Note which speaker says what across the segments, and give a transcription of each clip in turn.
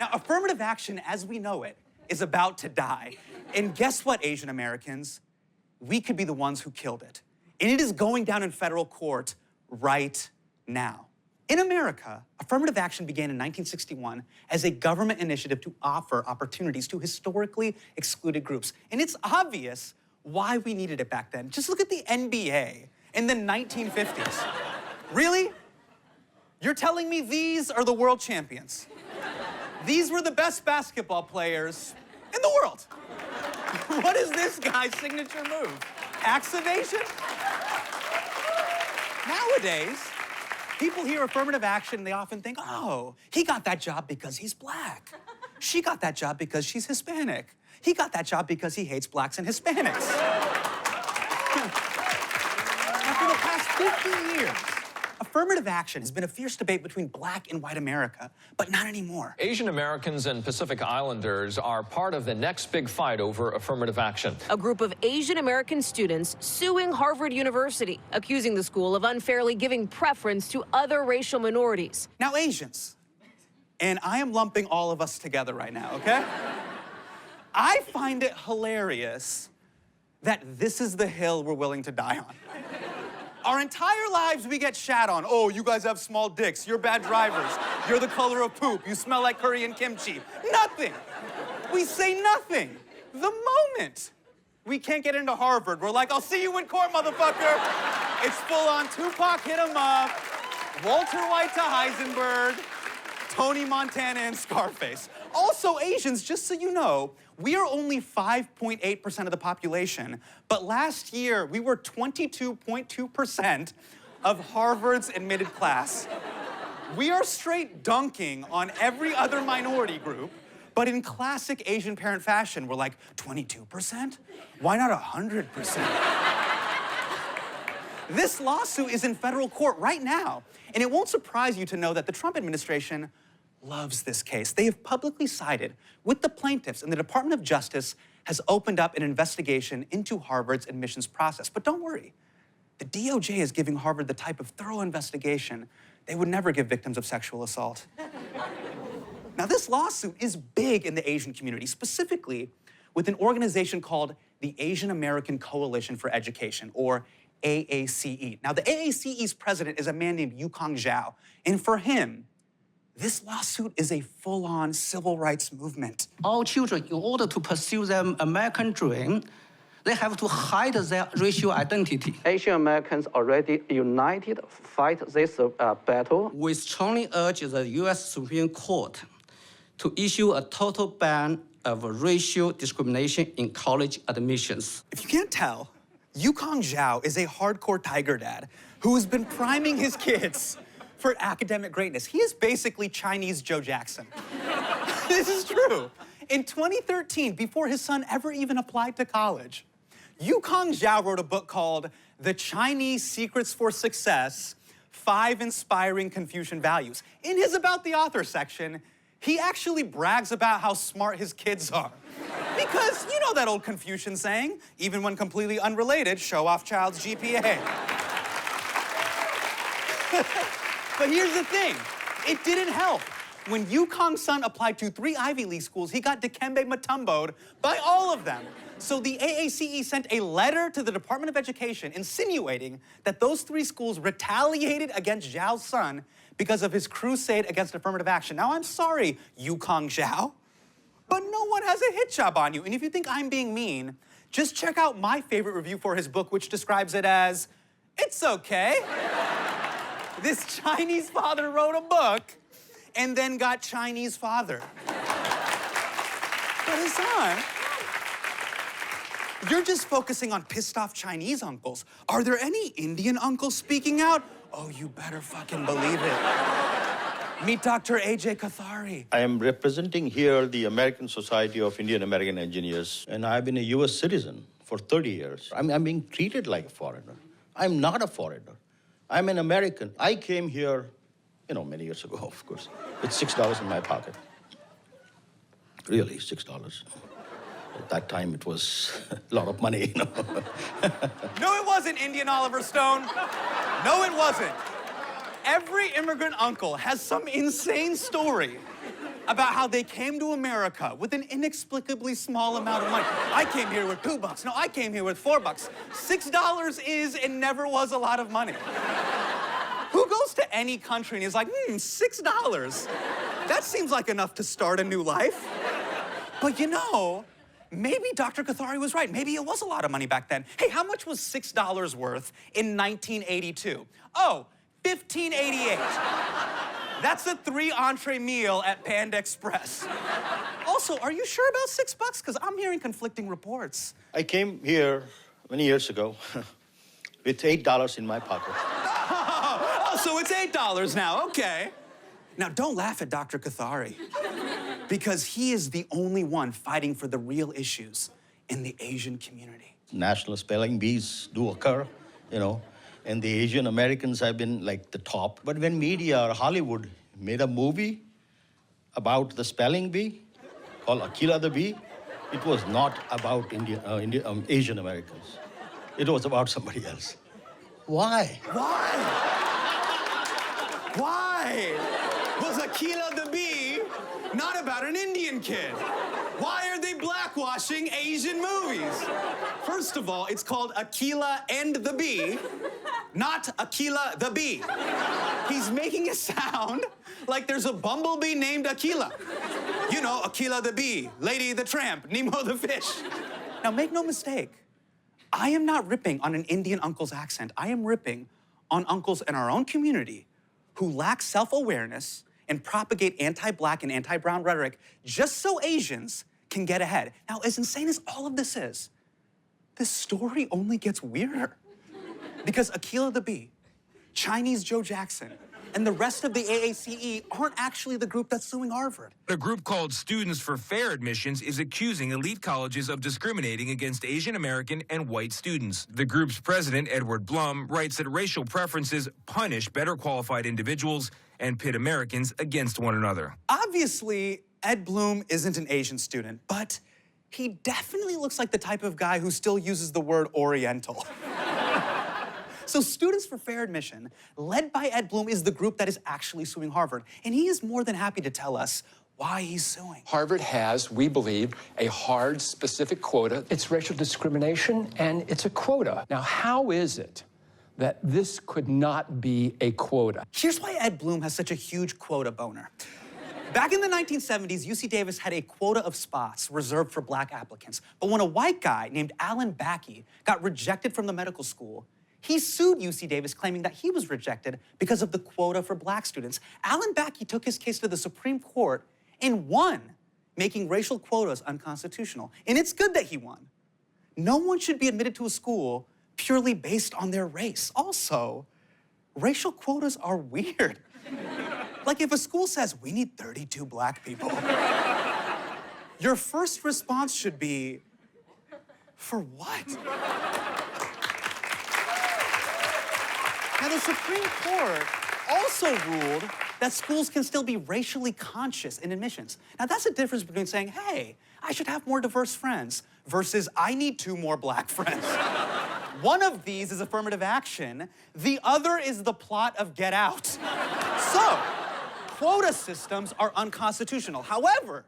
Speaker 1: Now, affirmative action, as we know it, is about to die. And guess what, Asian Americans? We could be the ones who killed it. And it is going down in federal court right now. In America, affirmative action began in 1961 as a government initiative to offer opportunities to historically excluded groups. And it's obvious why we needed it back then. Just look at the NBA in the 1950s. Really? You're telling me these are the world champions? These were the best basketball players in the world. What is this guy's signature move? Axe evasion? Nowadays, people hear affirmative action and they often think, oh, he got that job because he's black. She got that job because she's Hispanic. He got that job because he hates blacks and Hispanics. Now, for the past 50 years, affirmative action has been a fierce debate between black and white America, but not anymore.
Speaker 2: Asian Americans and Pacific Islanders are part of the next big fight over affirmative action.
Speaker 3: A group of Asian American students suing Harvard University, accusing the school of unfairly giving preference to other racial minorities.
Speaker 1: Now, Asians, and I am lumping all of us together right now, okay? I find it hilarious that this is the hill we're willing to die on. Our entire lives, we get shat on. Oh, you guys have small dicks. You're bad drivers. You're the color of poop. You smell like Korean kimchi. Nothing. We say nothing. The moment we can't get into Harvard, we're like, I'll see you in court, motherfucker. It's full on Tupac hit 'em up, Walter White to Heisenberg, Tony Montana and Scarface. Also, Asians, just so you know, we are only 5.8% of the population, but last year we were 22.2% of Harvard's admitted class. We are straight dunking on every other minority group, but in classic Asian parent fashion, we're like, 22%? Why not 100%? This lawsuit is in federal court right now, and it won't surprise you to know that the Trump administration loves this case. They have publicly sided with the plaintiffs, and the Department of Justice has opened up an investigation into Harvard's admissions process. But don't worry, the DOJ is giving Harvard the type of thorough investigation they would never give victims of sexual assault. Now, this lawsuit is big in the Asian community, specifically with an organization called the Asian American Coalition for Education, or AACE. Now, the AACE's president is a man named Yukong Zhao, and for him, this lawsuit is a full-on civil rights movement.
Speaker 4: All children, in order to pursue their American dream, they have to hide their racial identity.
Speaker 5: Asian Americans already united fight this battle.
Speaker 4: We strongly urge the U.S. Supreme Court to issue a total ban of racial discrimination in college admissions.
Speaker 1: If you can't tell, Yukong Zhao is a hardcore tiger dad who has been priming his kids for academic greatness. He is basically Chinese Joe Jackson. This is true. In 2013, before his son ever even applied to college, Yukong Zhao wrote a book called The Chinese Secrets for Success, 5 Inspiring Confucian Values. In his About the Author section, he actually brags about how smart his kids are. Because you know that old Confucian saying, even when completely unrelated, show off child's GPA. But here's the thing, it didn't help. When Yukong's son applied to 3 Ivy League schools, he got Dikembe Mutombo'd by all of them. So the AACE sent a letter to the Department of Education insinuating that those 3 schools retaliated against Zhao's son because of his crusade against affirmative action. Now, I'm sorry, Yukong Zhao, but no one has a hit job on you. And if you think I'm being mean, just check out my favorite review for his book, which describes it as, it's okay. This Chinese father wrote a book and then got Chinese fathered. But Hassan, you're just focusing on pissed off Chinese uncles. Are there any Indian uncles speaking out? Oh, you better fucking believe it. Meet Dr. A.J. Kathari.
Speaker 6: I am representing here the American Society of Indian American Engineers, and I've been a U.S. citizen for 30 years. I'm being treated like a foreigner. I'm not a foreigner. I'm an American. I came here, many years ago, of course, with $6 in my pocket. Really, $6. At that time, it was a lot of money,
Speaker 1: No, it wasn't, Indian Oliver Stone. No, it wasn't. Every immigrant uncle has some insane story about how they came to America with an inexplicably small amount of money. I came here with $2. No, I came here with $4. $6 is and never was a lot of money. Who goes to any country and is like, $6? That seems like enough to start a new life. But you know, maybe Dr. Kathari was right. Maybe it was a lot of money back then. Hey, how much was $6 worth in 1982? Oh, $15.88. That's a 3-entree meal at Panda Express. Also, are you sure about $6? Because I'm hearing conflicting reports.
Speaker 6: I came here many years ago with $8 in my pocket.
Speaker 1: Oh, so it's $8 now, okay. Now, don't laugh at Dr. Kathari, because he is the only one fighting for the real issues in the Asian community.
Speaker 6: National spelling bees do occur, you know, and the Asian Americans have been like the top. But when media or Hollywood made a movie about the spelling bee called Akila the Bee, it was not about Asian Americans. It was about somebody else. Why?
Speaker 1: Why was Akila the Bee not about an Indian kid? Why are they blackwashing Asian movies? First of all, it's called Akila and the Bee, not Akila the Bee. He's making it sound like there's a bumblebee named Akila. You know, Akila the Bee, Lady the Tramp, Nemo the Fish. Now, make no mistake, I am not ripping on an Indian uncle's accent. I am ripping on uncles in our own community who lack self-awareness and propagate anti-black and anti-brown rhetoric just so Asians can get ahead. Now, as insane as all of this is, this story only gets weirder. Because Akila the Bee, Chinese Joe Jackson, and the rest of the AACE aren't actually the group that's suing Harvard.
Speaker 7: A group called Students for Fair Admissions is accusing elite colleges of discriminating against Asian American and white students. The group's president, Edward Blum, writes that racial preferences punish better qualified individuals and pit Americans against one another.
Speaker 1: Obviously, Ed Blum isn't an Asian student, but he definitely looks like the type of guy who still uses the word Oriental. So Students for Fair Admission, led by Ed Blum, is the group that is actually suing Harvard. And he is more than happy to tell us why he's suing.
Speaker 8: Harvard has, we believe, a hard, specific quota. It's racial discrimination, and it's a quota. Now, how is it that this could not be a quota?
Speaker 1: Here's why Ed Blum has such a huge quota boner. Back in the 1970s, UC Davis had a quota of spots reserved for black applicants. But when a white guy named Alan Bakke got rejected from the medical school, he sued UC Davis, claiming that he was rejected because of the quota for black students. Alan Bakke took his case to the Supreme Court and won, making racial quotas unconstitutional. And it's good that he won. No one should be admitted to a school purely based on their race. Also, racial quotas are weird. Like if a school says, we need 32 black people, your first response should be, for what? Now, the Supreme Court also ruled that schools can still be racially conscious in admissions. Now, that's the difference between saying, hey, I should have more diverse friends, versus I need 2 more black friends. One of these is affirmative action. The other is the plot of Get Out. So, quota systems are unconstitutional. However,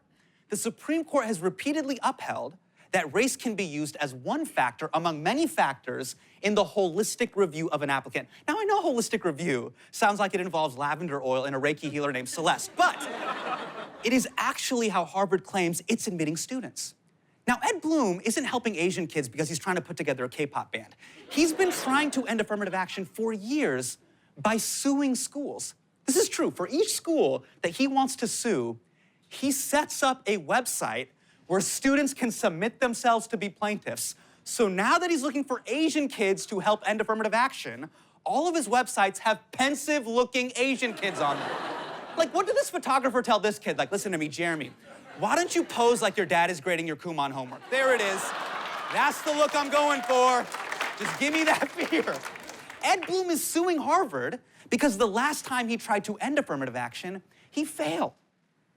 Speaker 1: the Supreme Court has repeatedly upheld that race can be used as one factor among many factors in the holistic review of an applicant. Now, I know holistic review sounds like it involves lavender oil and a Reiki healer named Celeste, but it is actually how Harvard claims it's admitting students. Now, Ed Blum isn't helping Asian kids because he's trying to put together a K-pop band. He's been trying to end affirmative action for years by suing schools. This is true. For each school that he wants to sue, he sets up a website where students can submit themselves to be plaintiffs. So now that he's looking for Asian kids to help end affirmative action, all of his websites have pensive-looking Asian kids on them. Like, what did this photographer tell this kid? Like, listen to me, Jeremy, why don't you pose like your dad is grading your Kumon homework? There it is. That's the look I'm going for. Just give me that fear. Ed Blum is suing Harvard because the last time he tried to end affirmative action, he failed.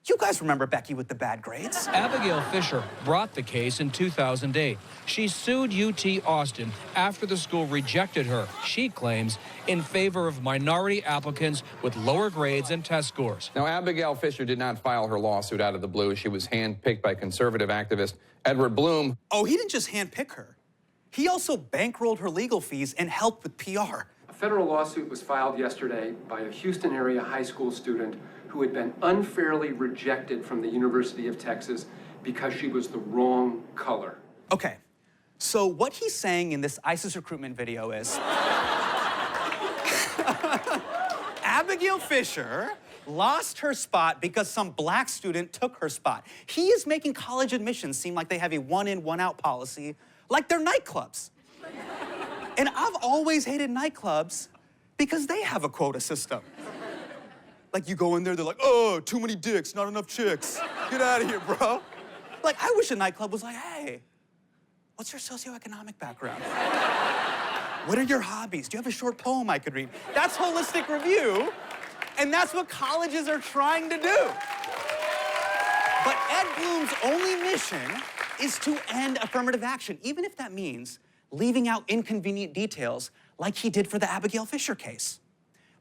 Speaker 1: You guys remember Becky with the bad grades.
Speaker 9: Abigail Fisher brought the case in 2008. She sued UT Austin after the school rejected her, she claims, in favor of minority applicants with lower grades and test scores.
Speaker 10: Now, Abigail Fisher did not file her lawsuit out of the blue. She was handpicked by conservative activist Edward Bloom.
Speaker 1: Oh, he didn't just handpick her. He also bankrolled her legal fees and helped with PR.
Speaker 11: A federal lawsuit was filed yesterday by a Houston area high school student who had been unfairly rejected from the University of Texas because she was the wrong color.
Speaker 1: Okay, so what he's saying in this ISIS recruitment video is Abigail Fisher lost her spot because some black student took her spot. He is making college admissions seem like they have a one-in, one-out policy, like they're nightclubs. And I've always hated nightclubs because they have a quota system. Like, you go in there, they're like, oh, too many dicks, not enough chicks. Get out of here, bro. Like, I wish a nightclub was like, hey, what's your socioeconomic background? What are your hobbies? Do you have a short poem I could read? That's holistic review, and that's what colleges are trying to do. But Ed Bloom's only mission is to end affirmative action, even if that means leaving out inconvenient details like he did for the Abigail Fisher case.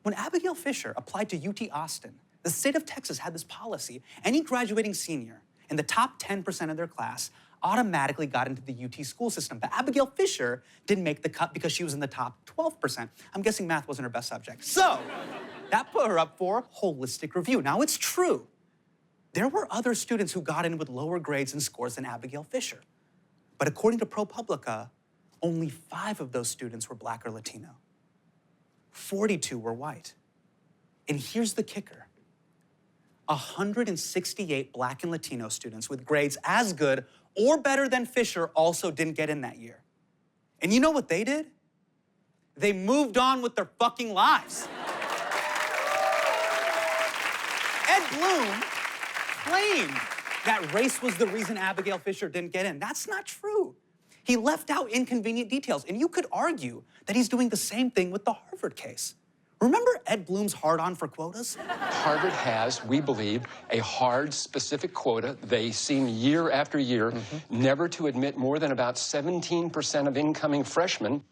Speaker 1: When Abigail Fisher applied to UT Austin, the state of Texas had this policy. Any graduating senior in the top 10% of their class automatically got into the UT school system. But Abigail Fisher didn't make the cut because she was in the top 12%. I'm guessing math wasn't her best subject. So that put her up for holistic review. Now, it's true. There were other students who got in with lower grades and scores than Abigail Fisher. But according to ProPublica, only 5 of those students were Black or Latino. 42 were white. And here's the kicker. 168 Black and Latino students with grades as good or better than Fisher also didn't get in that year. And you know what they did? They moved on with their fucking lives. Ed Bloom claimed that race was the reason Abigail Fisher didn't get in. That's not true. He left out inconvenient details, and you could argue that he's doing the same thing with the Harvard case. Remember Ed Bloom's hard-on for quotas?
Speaker 8: Harvard has, we believe, a hard, specific quota. They seem year after year never to admit more than about 17% of incoming freshmen.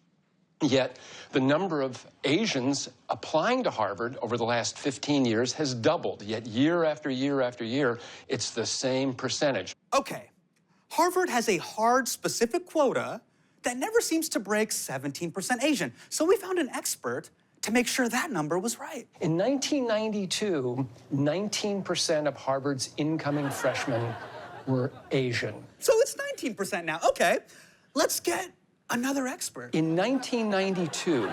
Speaker 8: Yet the number of Asians applying to Harvard over the last 15 years has doubled. Yet year after year after year, it's the same percentage.
Speaker 1: Okay. Harvard has a hard, specific quota that never seems to break 17% Asian. So we found an expert to make sure that number was right.
Speaker 8: In 1992, 19% of Harvard's incoming freshmen were Asian.
Speaker 1: So it's 19% now. Okay, let's get another expert.
Speaker 8: In 1992,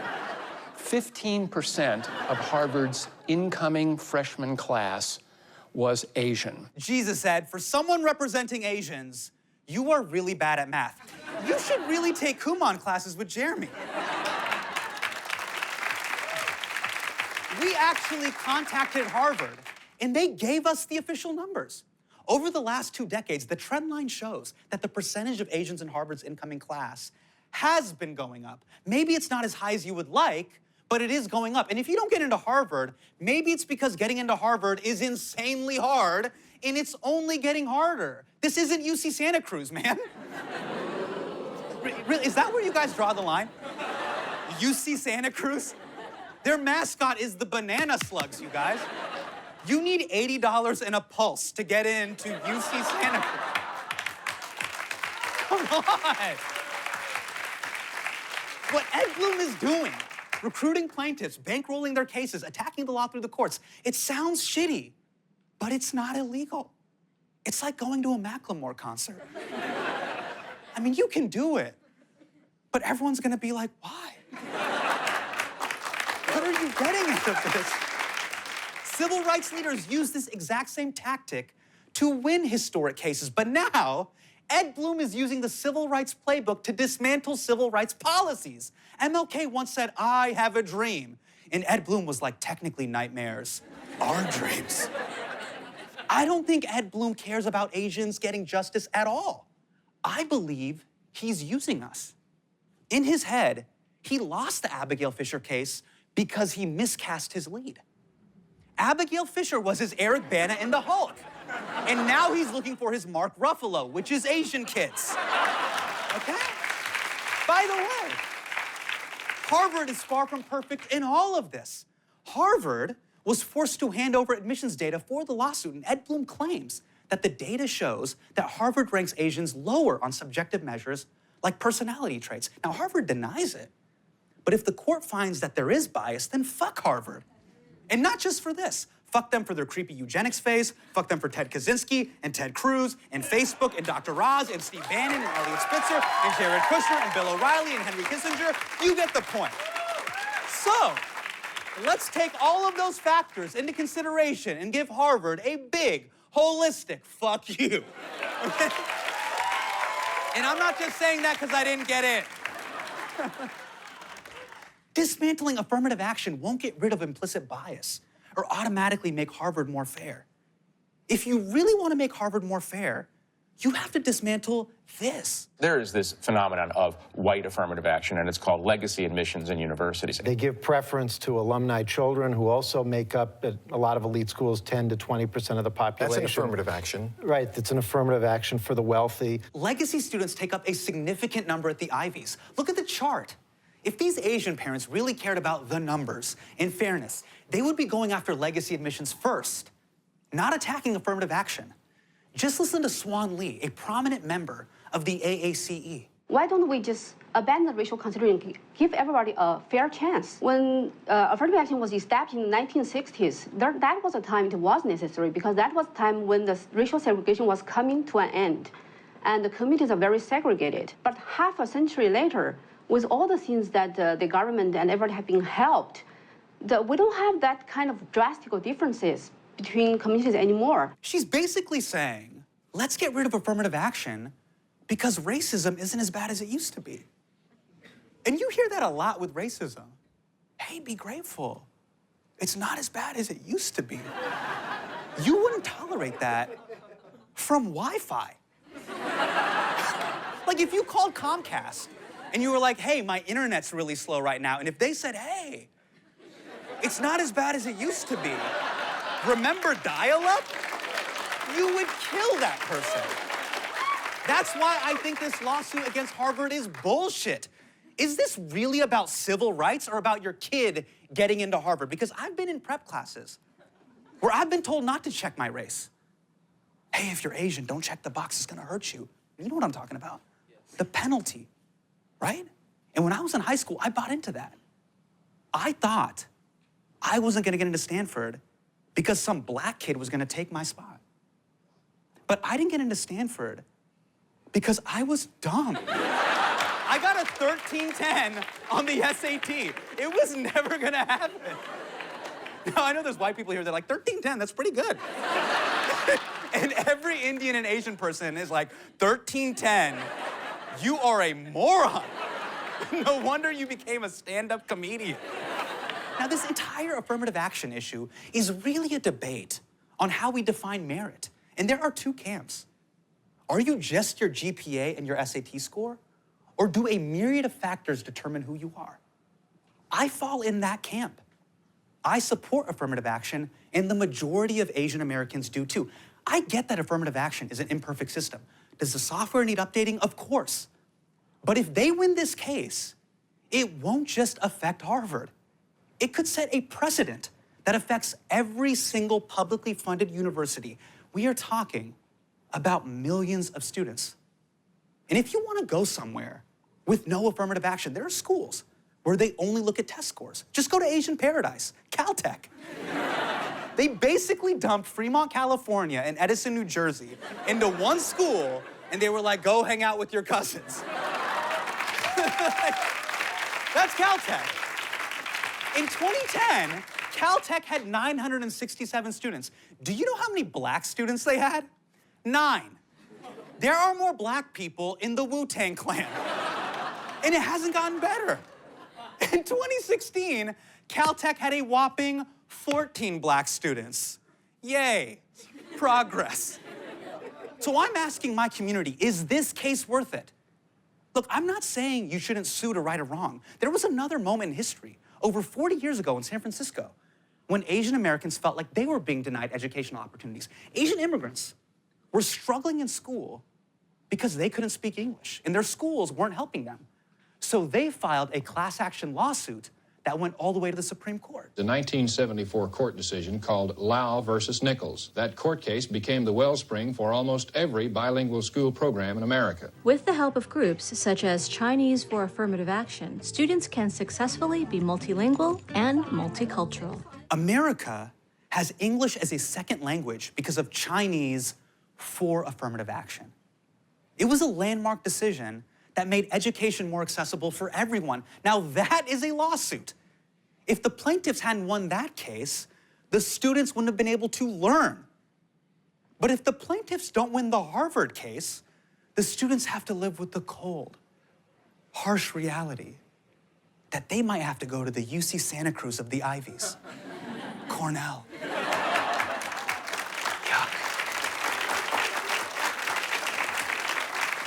Speaker 8: 15% of Harvard's incoming freshman class was Asian.
Speaker 1: Jesus, Ed, for someone representing Asians, you are really bad at math. You should really take Kumon classes with Jeremy. We actually contacted Harvard, and they gave us the official numbers. Over the last 2 decades, the trend line shows that the percentage of Asians in Harvard's incoming class has been going up. Maybe it's not as high as you would like, but it is going up. And if you don't get into Harvard, maybe it's because getting into Harvard is insanely hard, and it's only getting harder. This isn't UC Santa Cruz, man. Really, is that where you guys draw the line? UC Santa Cruz? Their mascot is the banana slugs, you guys. You need $80 and a pulse to get into UC Santa Cruz. Come on. What Ed Bloom is doing, recruiting plaintiffs, bankrolling their cases, attacking the law through the courts, it sounds shitty, but it's not illegal. It's like going to a Macklemore concert. I mean, you can do it, but everyone's gonna be like, why? What are you getting out of this? Civil rights leaders use this exact same tactic to win historic cases, but now, Ed Bloom is using the civil rights playbook to dismantle civil rights policies. MLK once said, I have a dream. And Ed Bloom was like, technically nightmares are dreams. I don't think Ed Bloom cares about Asians getting justice at all. I believe he's using us. In his head, he lost the Abigail Fisher case because he miscast his lead. Abigail Fisher was his Eric Bana in the Hulk. And now he's looking for his Mark Ruffalo, which is Asian kids. Okay? By the way, Harvard is far from perfect in all of this. Harvard was forced to hand over admissions data for the lawsuit, and Ed Blum claims that the data shows that Harvard ranks Asians lower on subjective measures like personality traits. Now, Harvard denies it, but if the court finds that there is bias, then fuck Harvard. And not just for this. Fuck them for their creepy eugenics phase, fuck them for Ted Kaczynski and Ted Cruz and Facebook and Dr. Oz and Steve Bannon and Eliot Spitzer and Jared Kushner and Bill O'Reilly and Henry Kissinger. You get the point. So, let's take all of those factors into consideration and give Harvard a big, holistic fuck you. Okay? And I'm not just saying that because I didn't get it. Dismantling affirmative action won't get rid of implicit bias or automatically make Harvard more fair. If you really want to make Harvard more fair, you have to dismantle this.
Speaker 12: There is this phenomenon of white affirmative action, and it's called legacy admissions in universities.
Speaker 13: They give preference to alumni children who also make up, at a lot of elite schools, 10 to 20% of the population.
Speaker 14: That's an affirmative action.
Speaker 13: Right, it's an affirmative action for the wealthy.
Speaker 1: Legacy students take up a significant number at the Ivies. Look at the chart. If these Asian parents really cared about the numbers and fairness, they would be going after legacy admissions first, not attacking affirmative action. Just listen to Swan Lee, a prominent member of the AACE.
Speaker 15: Why don't we just abandon racial consideration, give everybody a fair chance? When affirmative action was established in the 1960s, that was a time it was necessary because that was the time when the racial segregation was coming to an end. And the communities are very segregated. But half a century later, with all the things that the government and everybody have been helped, we don't have that kind of drastic differences between communities anymore.
Speaker 1: She's basically saying, let's get rid of affirmative action because racism isn't as bad as it used to be. And you hear that a lot with racism. Hey, be grateful. It's not as bad as it used to be. You wouldn't tolerate that from Wi-Fi. Like if you called Comcast and you were like, hey, my internet's really slow right now, and if they said, hey, it's not as bad as it used to be, remember dial-up? You would kill that person. That's why I think this lawsuit against Harvard is bullshit. Is this really about civil rights or about your kid getting into Harvard? Because I've been in prep classes where I've been told not to check my race. Hey, if you're Asian, don't check the box, it's gonna hurt you. You know what I'm talking about? Yes. The penalty, right? And when I was in high school, I bought into that. I thought I wasn't gonna get into Stanford because some black kid was gonna take my spot. But I didn't get into Stanford because I was dumb. I got a 1310 on the SAT. It was never gonna happen. Now, I know there's white people here that are like, 1310, that's pretty good. And every Indian and Asian person is like, 1310, you are a moron. No wonder you became a stand-up comedian. Now, this entire affirmative action issue is really a debate on how we define merit. And there are two camps. Are you just your GPA and your SAT score? Or do a myriad of factors determine who you are? I fall in that camp. I support affirmative action, and the majority of Asian Americans do too. I get that affirmative action is an imperfect system. Does the software need updating? Of course. But if they win this case, it won't just affect Harvard. It could set a precedent that affects every single publicly funded university. We are talking about millions of students. And if you want to go somewhere with no affirmative action, there are schools where they only look at test scores. Just go to Asian Paradise, Caltech. They basically dumped Fremont, California, and Edison, New Jersey into one school, and they were like, go hang out with your cousins. That's Caltech. In 2010, Caltech had 967 students. Do you know how many black students they had? 9. There are more black people in the Wu-Tang Clan. And it hasn't gotten better. In 2016, Caltech had a whopping 14 black students. Yay, progress. So I'm asking my community, is this case worth it? Look, I'm not saying you shouldn't sue to right a wrong. There was another moment in history, over 40 years ago in San Francisco, when Asian Americans felt like they were being denied educational opportunities. Asian immigrants were struggling in school because they couldn't speak English, and their schools weren't helping them. So they filed a class action lawsuit that went all the way to the Supreme Court.
Speaker 14: The 1974 court decision called Lau versus Nichols. That court case became the wellspring for almost every bilingual school program in America.
Speaker 16: With the help of groups such as Chinese for Affirmative Action, students can successfully be multilingual and multicultural.
Speaker 1: America has English as a second language because of Chinese for affirmative action. It was a landmark decision that made education more accessible for everyone. Now that is a lawsuit. If the plaintiffs hadn't won that case, the students wouldn't have been able to learn. But if the plaintiffs don't win the Harvard case, the students have to live with the cold, harsh reality that they might have to go to the UC Santa Cruz of the Ivies, Cornell.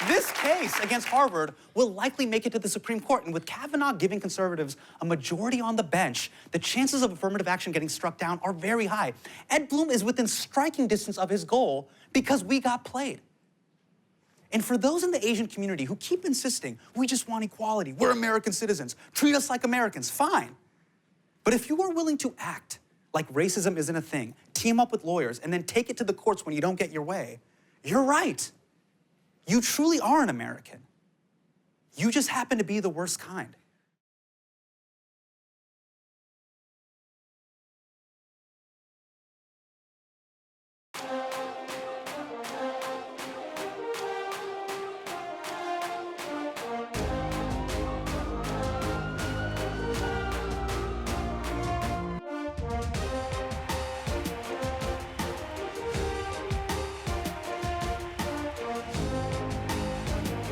Speaker 1: This case against Harvard will likely make it to the Supreme Court, and with Kavanaugh giving conservatives a majority on the bench, the chances of affirmative action getting struck down are very high. Ed Blum is within striking distance of his goal because we got played. And for those in the Asian community who keep insisting, we just want equality, we're American citizens, treat us like Americans, fine. But if you are willing to act like racism isn't a thing, team up with lawyers, and then take it to the courts when you don't get your way, you're right. You truly are an American. You just happen to be the worst kind.